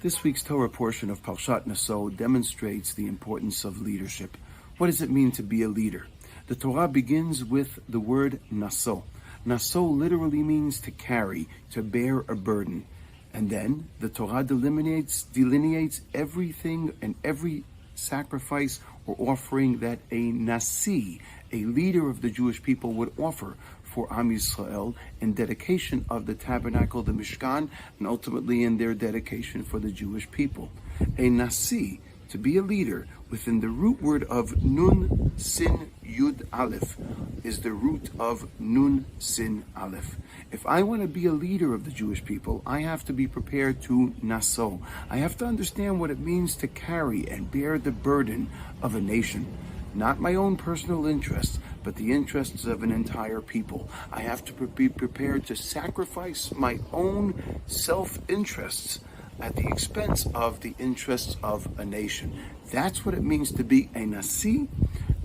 This week's Torah portion of Parshat Naso demonstrates the importance of leadership. What does it mean to be a leader? The Torah begins with the word Naso. Naso literally means to carry, to bear a burden. And then the Torah delineates everything and every sacrifice or offering that a Nasi, a leader of the Jewish people, would offer for Am Yisrael in dedication of the tabernacle, the Mishkan, and ultimately in their dedication for the Jewish people. A Nasi, to be a leader, within the root word of Nun Sin Yud Aleph, is the root of Nun Sin Aleph. If I want to be a leader of the Jewish people, I have to be prepared to Naso. I have to understand what it means to carry and bear the burden of a nation. Not my own personal interests, but the interests of an entire people. I have to be prepared to sacrifice my own self-interests at the expense of the interests of a nation. That's what it means to be a Nasi,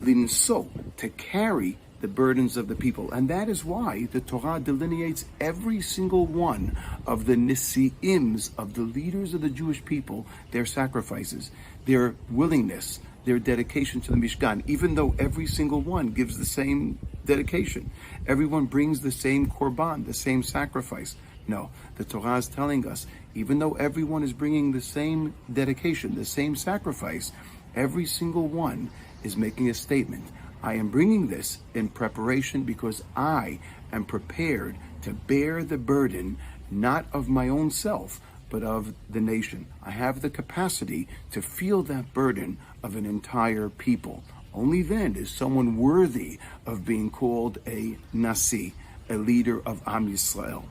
linso, to carry the burdens of the people. And that is why the Torah delineates every single one of the Nisi'ims, of the leaders of the Jewish people, their sacrifices, their willingness, their dedication to the Mishkan, even though every single one gives the same dedication. Everyone brings the same korban, the same sacrifice. No, the Torah is telling us, even though everyone is bringing the same dedication, the same sacrifice, every single one is making a statement. I am bringing this in preparation because I am prepared to bear the burden, not of my own self, but of the nation. I have the capacity to feel that burden of an entire people. Only then is someone worthy of being called a Nasi, a leader of Am Yisrael.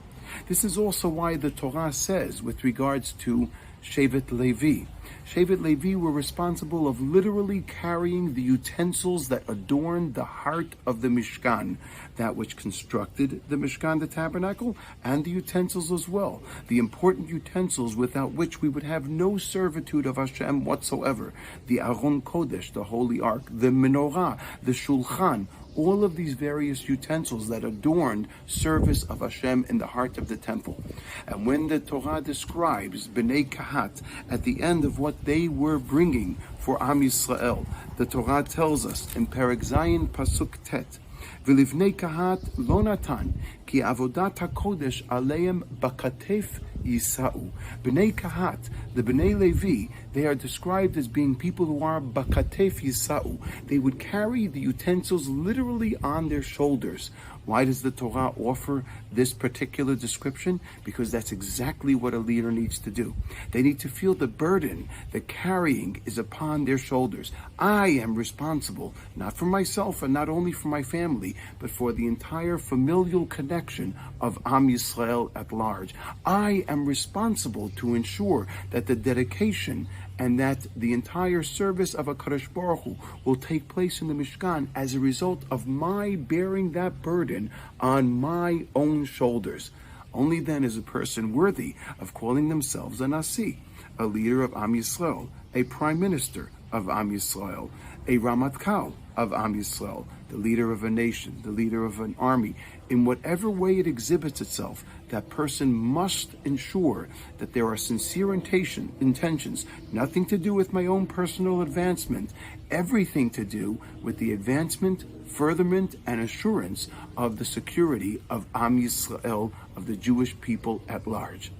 This is also why the Torah says, with regards to Shevet Levi, Shevet Levi were responsible of literally carrying the utensils that adorned the heart of the Mishkan, that which constructed the Mishkan, the tabernacle, and the utensils as well, the important utensils without which we would have no servitude of Hashem whatsoever, the Aron Kodesh, the Holy Ark, the Menorah, the Shulchan, all of these various utensils that adorned service of Hashem in the heart of the temple. And when the Torah describes Bnei Kahat at the end of what they were bringing for Am Yisrael, the Torah tells us in Perek Zayin Pasuk Tet, V'livnei Kahat lo natan, ki avodat hakodesh aleim bakatef Yisau. Bnei Kahat, the Bnei Levi, they are described as being people who are bakatef Yisau. They would carry the utensils literally on their shoulders. Why does the Torah offer this particular description? Because that's exactly what a leader needs to do. They need to feel the burden, the carrying is upon their shoulders. I am responsible, not for myself and not only for my family, but for the entire familial connection of Am Yisrael at large. I am responsible to ensure that the dedication and that the entire service of HaKadosh Baruch Hu will take place in the Mishkan as a result of my bearing that burden on my own shoulders. Only then is a person worthy of calling themselves a Nasi, a leader of Am Yisrael, a prime minister of Am Yisrael, a Ramatkal of Am Yisrael, the leader of a nation, the leader of an army. In whatever way it exhibits itself, that person must ensure that there are sincere intentions, nothing to do with my own personal advancement, everything to do with the advancement, furtherment, and assurance of the security of Am Yisrael, of the Jewish people at large.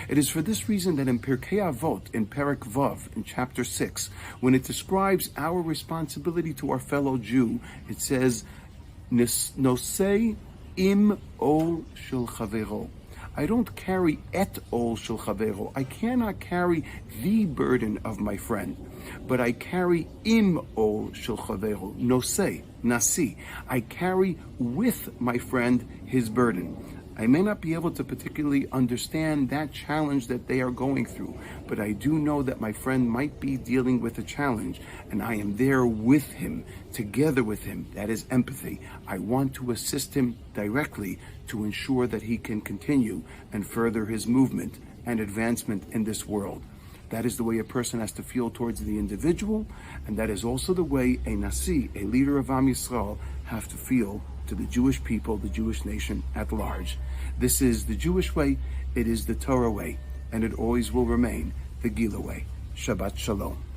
It is for this reason that in Pirkei Avot, in Perek Vav, in chapter 6, when it describes our responsibility to our fellow Jew, it says, Nosei im ol shel chavero. I don't carry et ol shel chavero. I cannot carry the burden of my friend, but I carry im ol shel chavero. Nosei, nasi. I carry with my friend his burden. I may not be able to particularly understand that challenge that they are going through, but I do know that my friend might be dealing with a challenge, and I am there with him, together with him. That is empathy. I want to assist him directly to ensure that he can continue and further his movement and advancement in this world. That is the way a person has to feel towards the individual, and that is also the way a Nasi, a leader of Am Yisrael, have to feel to the Jewish people, the Jewish nation at large. This is the Jewish way, it is the Torah way, and it always will remain. the Gila way. Shabbat Shalom.